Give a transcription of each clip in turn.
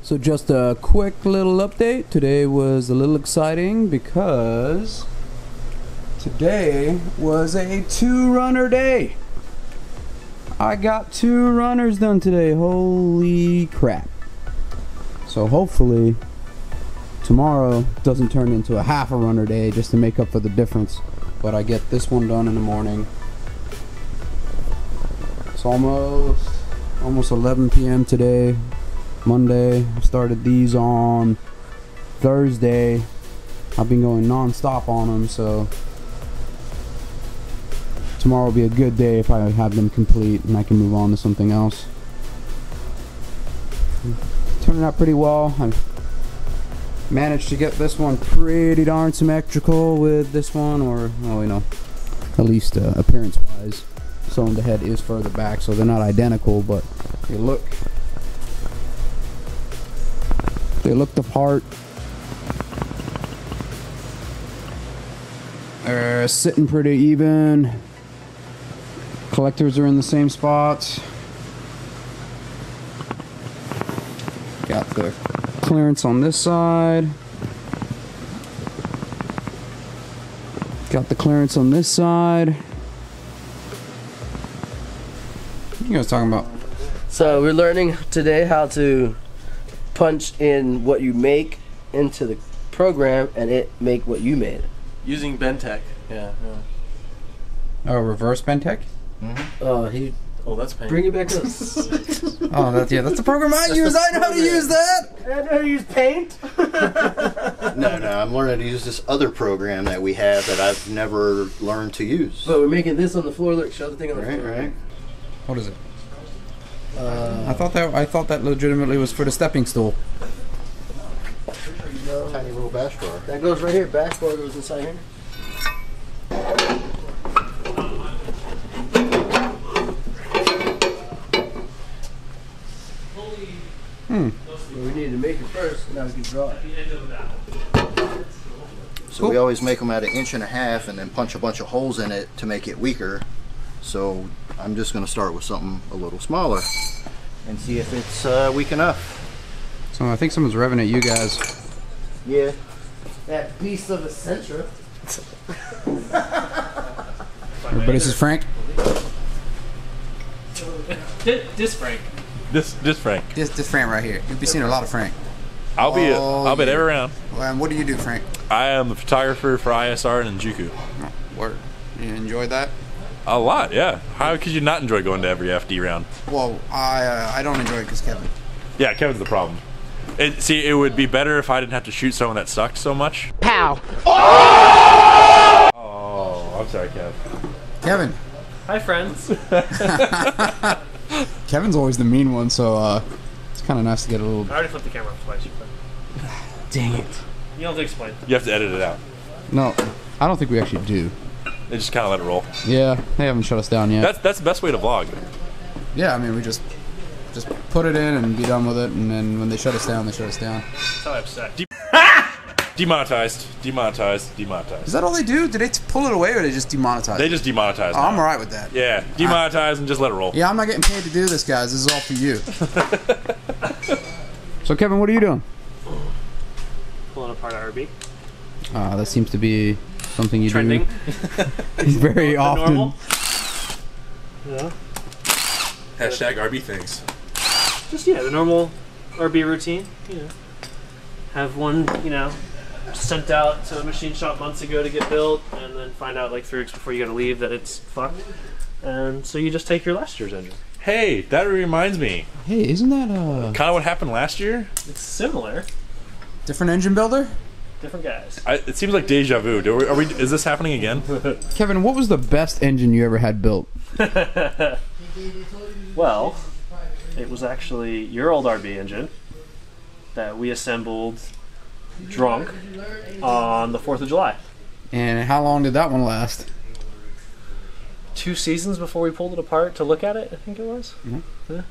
So just a quick little update. Today was a little exciting because today was a 2-runner day. I got 2 runners done today. Holy crap. So hopefully tomorrow doesn't turn into a half a runner day just to make up for the difference. But I get this one done in the morning. It's almost 11 p.m. today, Monday. I started these on Thursday. I've been going non-stop on them, so tomorrow will be a good day if I have them complete and I can move on to something else. Turning out pretty well. I managed to get this one pretty darn symmetrical with this one, or well, you know, at least appearance-wise. So the head is further back, so they're not identical, but they look the part. They're sitting pretty even. Collectors are in the same spots. Got the clearance on this side. Got the clearance on this side. What you guys talking about? So we're learning today how to punch in what you make into the program and it make what you made. Using Bentech. Yeah. Oh, reverse Bentech? Mm-hmm. Oh, that's pain. Bring it back up. Oh, that's the program I use. I know how to use that. I know how to use Paint. No, I'm learning to use this other program that we have that I've never learned to use. But we're making this on the floor. Look, show the thing on the floor. Right. What is it? I thought that legitimately was for the stepping stool. No. Tiny little bash bar. That goes right here. Bash bar goes inside here. Well, we needed to make it first, and now we can draw it. So we always make them at 1.5 inches and then punch a bunch of holes in it to make it weaker. So I'm just going to start with something a little smaller and see if it's weak enough. So I think someone's revving at you guys. Yeah. That beast of a Sentra. Everybody, this is Frank. This Frank. This Frank. This Frank right here. You'll be seeing a lot of Frank. I'll be every round. Well, and what do you do, Frank? I am the photographer for ISR and Enjuku. Oh, word. You enjoyed that? A lot, yeah. How could you not enjoy going to every FD round? Well, I don't enjoy it because Kevin. Yeah, Kevin's the problem. It would be better if I didn't have to shoot someone that sucked so much. Pow! Oh, I'm sorry, Kev. Kevin. Hi, friends. Kevin's always the mean one, so it's kind of nice to get a little. I already flipped the camera off twice. Dang it. You don't have to explain. You have to edit it out. No, I don't think we actually do. They just kind of let it roll. Yeah, they haven't shut us down yet. That's the best way to vlog. Yeah, I mean, we just put it in and be done with it, and then when they shut us down, they shut us down. That's how I upset. Demonetized. Is that all they do? Do they pull it away, or they just demonetize? They just demonetize. Oh, I'm alright with that. Yeah, demonetize and just let it roll. Yeah, I'm not getting paid to do this, guys. This is all for you. So, Kevin, what are you doing? Pulling apart RB. That seems to be something you Trending. do. Very often. Normal. Yeah. Hashtag RB things. Just the normal RB routine. Have one, sent out to a machine shop months ago to get built, and then find out like 3 weeks before you gotta leave that it's fucked. And so you just take your last year's engine. Hey, that reminds me. Hey, isn't that kind of what happened last year? It's similar. different engine builder? Different guys. It seems like deja vu. Is this happening again? Kevin, what was the best engine you ever had built? Well, it was actually your old RB engine that we assembled drunk on the 4th of July. And how long did that one last? 2 seasons before we pulled it apart to look at it, I think it was. Mm-hmm. Yeah.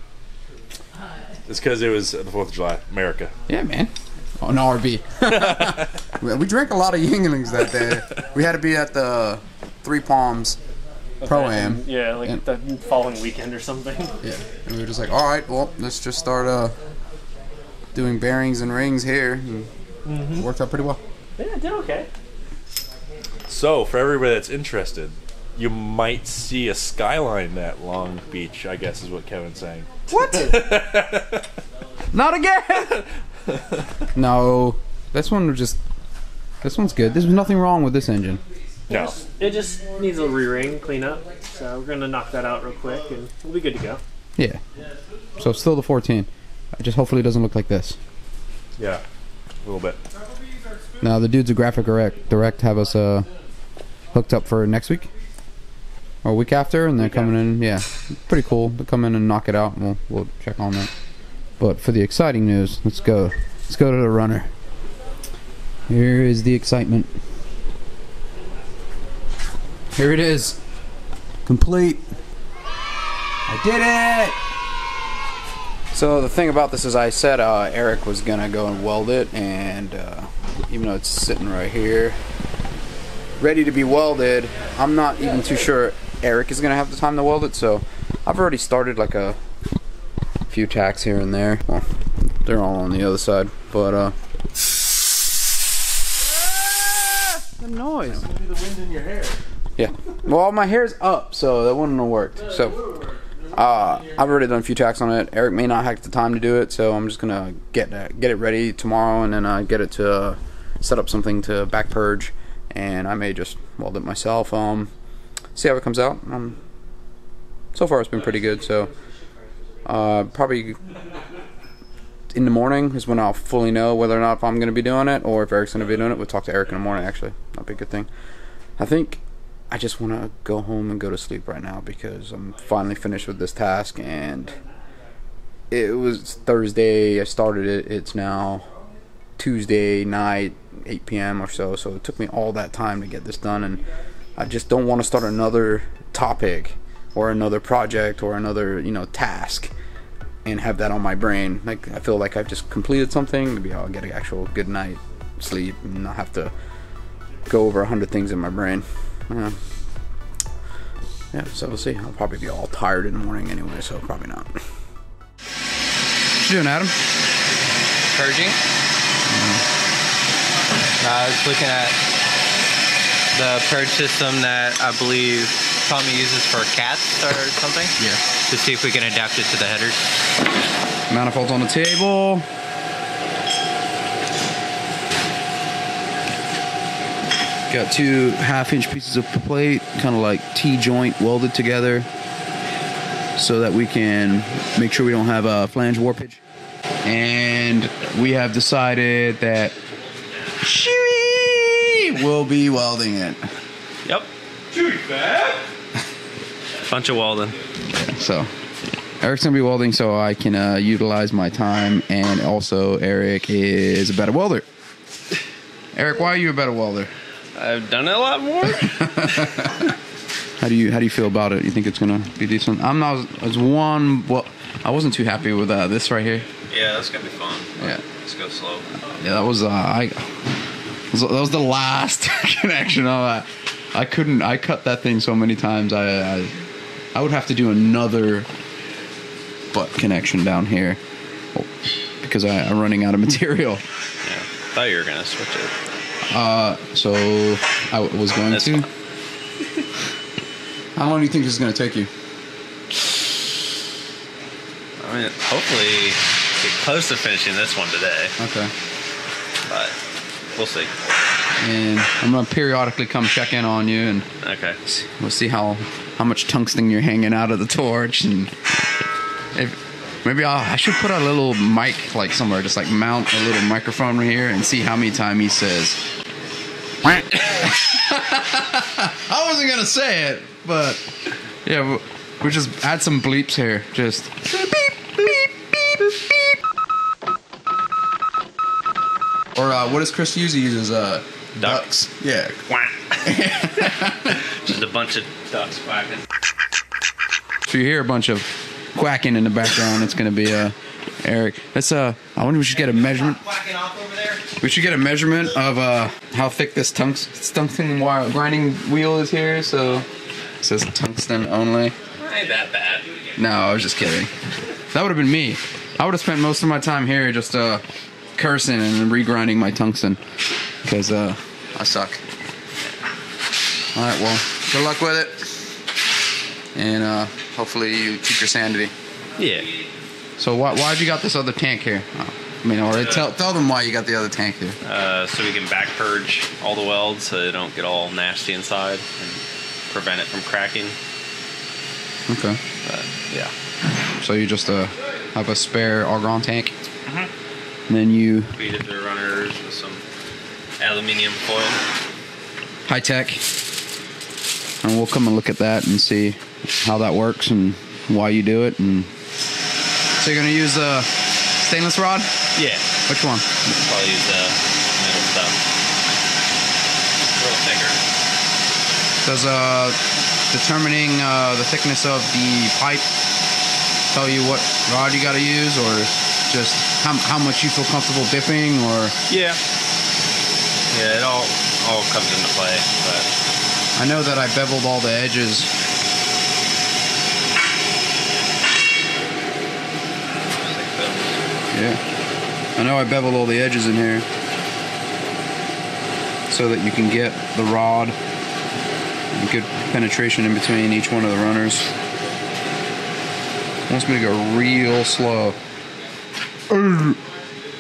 It's because it was the 4th of July, America. Yeah, man. On RB. We drank a lot of Yinglings that day. We had to be at the Three Palms Pro-Am. Yeah, like the following weekend or something. Yeah. And we were just like, alright, well, let's just start doing bearings and rings here. And worked out pretty well. Yeah, it did okay. So, for everybody that's interested, you might see a skyline at Long Beach, I guess is what Kevin's saying. What? Not again! No. This one's good. There's nothing wrong with this engine. No. It just needs a re-ring, clean up. So we're gonna knock that out real quick, and we'll be good to go. Yeah. So still the 14. Just hopefully it doesn't look like this. Yeah, a little bit. Now the dudes at Graphic Direct have us hooked up for next week or week after, and they're coming in. Yeah, pretty cool. They'll come in and knock it out, and we'll check on that. But for the exciting news, let's go to the runner. Here is the excitement. Here it is, complete. I did it! So the thing about this is I said Eric was gonna go and weld it, and even though it's sitting right here ready to be welded, I'm not even too sure Eric is gonna have the time to weld it, so I've already started like a few tacks here and there. Well, they're all on the other side, but the noise. Maybe the wind in your hair. Yeah. Well, my hair's up, so that wouldn't have worked. So, I've already done a few tacks on it. Eric may not have the time to do it, so I'm just gonna get it ready tomorrow, and then get it to set up something to back purge, and I may just weld it myself. See how it comes out. So far, it's been pretty good. So, probably in the morning is when I'll fully know whether or not if I'm gonna be doing it or if Eric's gonna be doing it. We'll talk to Eric in the morning. Actually, that'd be a good thing. I think I just want to go home and go to sleep right now because I'm finally finished with this task, and it was Thursday I started it. It's now Tuesday night, 8 p.m. or so, so it took me all that time to get this done, and I just don't want to start another topic or another project or another, task and have that on my brain. Like, I feel like I've just completed something. Maybe I'll get an actual good night sleep and not have to go over 100 things in my brain. Yeah, so we'll see. I'll probably be all tired in the morning anyway, so probably not. What you doing, Adam? Purging. I was looking at the purge system that I believe Tommy uses for cats or something. Yeah. To see if we can adapt it to the headers. Manifolds on the table. Got 2 half-inch pieces of plate, kind of like T-joint welded together, so that we can make sure we don't have a flange warpage. And we have decided that Chewy will be welding it. Yep. Chewy bad. Bunch of welding. So Eric's gonna be welding, so I can utilize my time, and also Eric is a better welder. Eric, why are you a better welder? I've done it a lot more. How do you feel about it? You think it's gonna be decent? I'm not as one. Well, I wasn't too happy with this right here. Yeah, that's gonna be fun. Yeah, let's go slow. Yeah, that was that was the last connection of that. I couldn't. I cut that thing so many times. I would have to do another butt connection down here because I'm running out of material. Yeah, thought you were gonna switch it. So I was going That's to. How long do you think this is going to take you? I mean, hopefully get close to finishing this one today. Okay. But we'll see. And I'm going to periodically come check in on you, and we'll see how much tungsten you're hanging out of the torch, and maybe I should put a little mic like somewhere, just like mount a little microphone right here and see how many times he says. I wasn't gonna say it, but yeah, we'll just add some bleeps here. Just beep, beep, beep, beep. Or what does Chris use? He uses ducks. Yeah. Just a bunch of ducks quacking. So you hear a bunch of quacking in the background. It's gonna be Eric. Let's I wonder if we should get a measurement. We should get a measurement of how thick this tungsten wire grinding wheel is here. So it says tungsten only. Ain't that bad. No, I was just kidding. That would have been me. I would have spent most of my time here just cursing and regrinding my tungsten because I suck. All right, well, good luck with it, and hopefully you keep your sanity. Yeah. So why'd you got this other tank here? I mean, or tell them why you got the other tank here. So we can back purge all the welds so they don't get all nasty inside and prevent it from cracking. Okay. But yeah. So you just have a spare argon tank, Mm-hmm. and then you Feed it to runners with some aluminium foil. high tech, and we'll come and look at that and see how that works and why you do it. And so you're gonna use a stainless rod? Yeah. Which one? Probably use the middle stuff. A little thicker. Does determining the thickness of the pipe tell you what rod you got to use, or just how much you feel comfortable dipping, or? Yeah. Yeah, it all comes into play, but I know that I beveled all the edges. Yeah. I know I beveled all the edges in here so that you can get the rod and good penetration in between each one of the runners. Wants me to go real slow.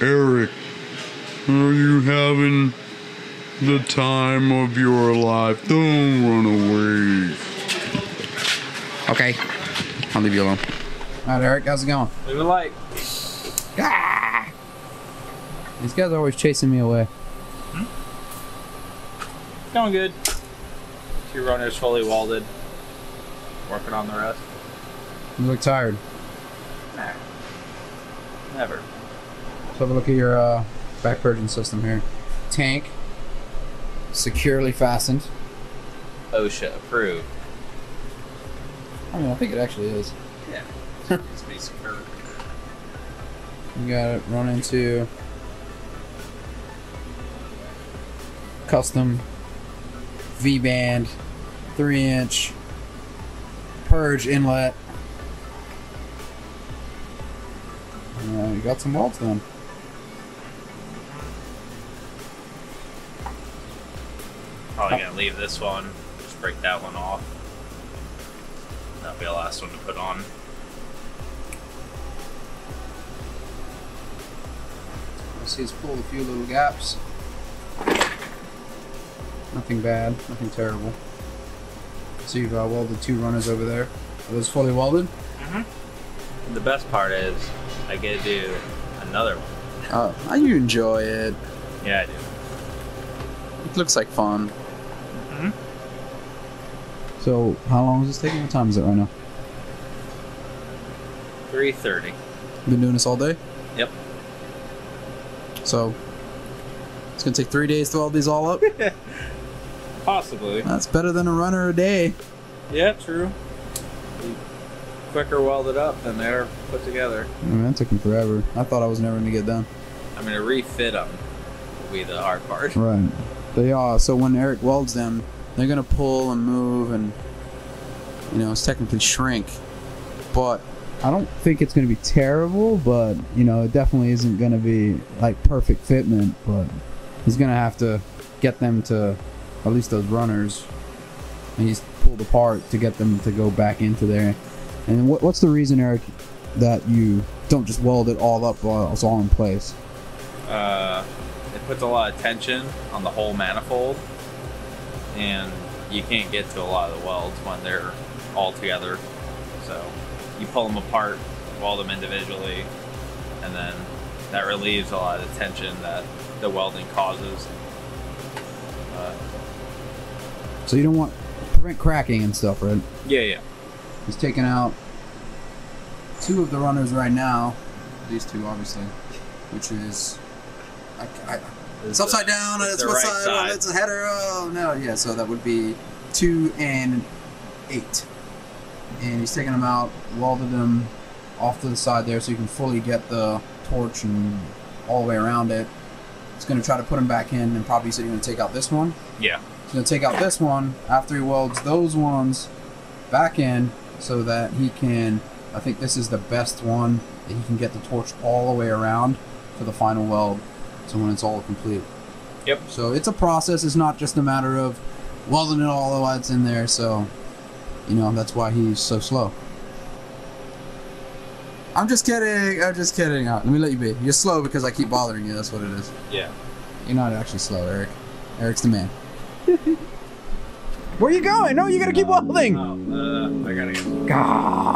Eric, are you having the time of your life? Don't run away. Okay, I'll leave you alone. All right, Eric, how's it going? leave it like. Ah! These guys are always chasing me away. Going good. 2 runners fully welded. Working on the rest. You look tired. Nah. Never. Let's have a look at your back purging system here. Tank, securely fastened. OSHA approved. I mean, I think it actually is. Yeah. It's be secure. You got it run into custom V-band 3-inch purge inlet. You got some welds done. Probably gonna leave this one. Just break that one off. That'll be the last one to put on. I see it's pulled a few little gaps. Nothing bad, nothing terrible. So you've welded 2 runners over there. Are those fully welded? Mm-hmm. The best part is I get to do another one. Oh, you enjoy it. Yeah, I do. It looks like fun. Mm-hmm. So, how long is this taking? What time is it right now? 3:30. Been doing this all day? Yep. So, it's gonna take 3 days to weld these all up? Possibly. That's better than a runner a day. Yeah, true. Quicker welded up than they're put together. I mean, that took me forever. I thought I was never gonna get done. I'm gonna refit them. Will be the hard part. Right. They are. So when Eric welds them, they're gonna pull and move and, you know, it's technically shrink. But I don't think it's gonna be terrible, but, you know, it definitely isn't gonna be like perfect fitment, but he's gonna have to get them to, at least those runners, and he's pulled apart to get them to go back into there. And what's the reason, Eric, that you don't just weld it all up while it's all in place? It puts a lot of tension on the whole manifold, and you can't get to a lot of the welds when they're all together. So you pull them apart, weld them individually, and then that relieves a lot of the tension that the welding causes. So you don't want prevent cracking and stuff, right? Yeah. He's taking out 2 of the runners right now. These 2, obviously, which is it's upside down. It's what side? It's a header. Oh no, yeah. So that would be 2 and 8. And he's taking them out, welded them off to the side there, so you can fully get the torch and all the way around it. He's gonna try to put them back in, and probably said he's gonna take out this one. Yeah. He's gonna take out this one after he welds those ones back in, so that he can I think this is the best one that he can get the torch all the way around for the final weld. So when it's all complete. Yep. So it's a process. It's not just a matter of welding it all while it's in there. So, you know, that's why he's so slow. I'm just kidding. I'm just kidding. Let me let you be. You're slow because I keep bothering you. That's what it is. Yeah. You're not actually slow, Eric. Eric's the man. Where are you going? No, you gotta keep welding. Oh, I gotta go. God.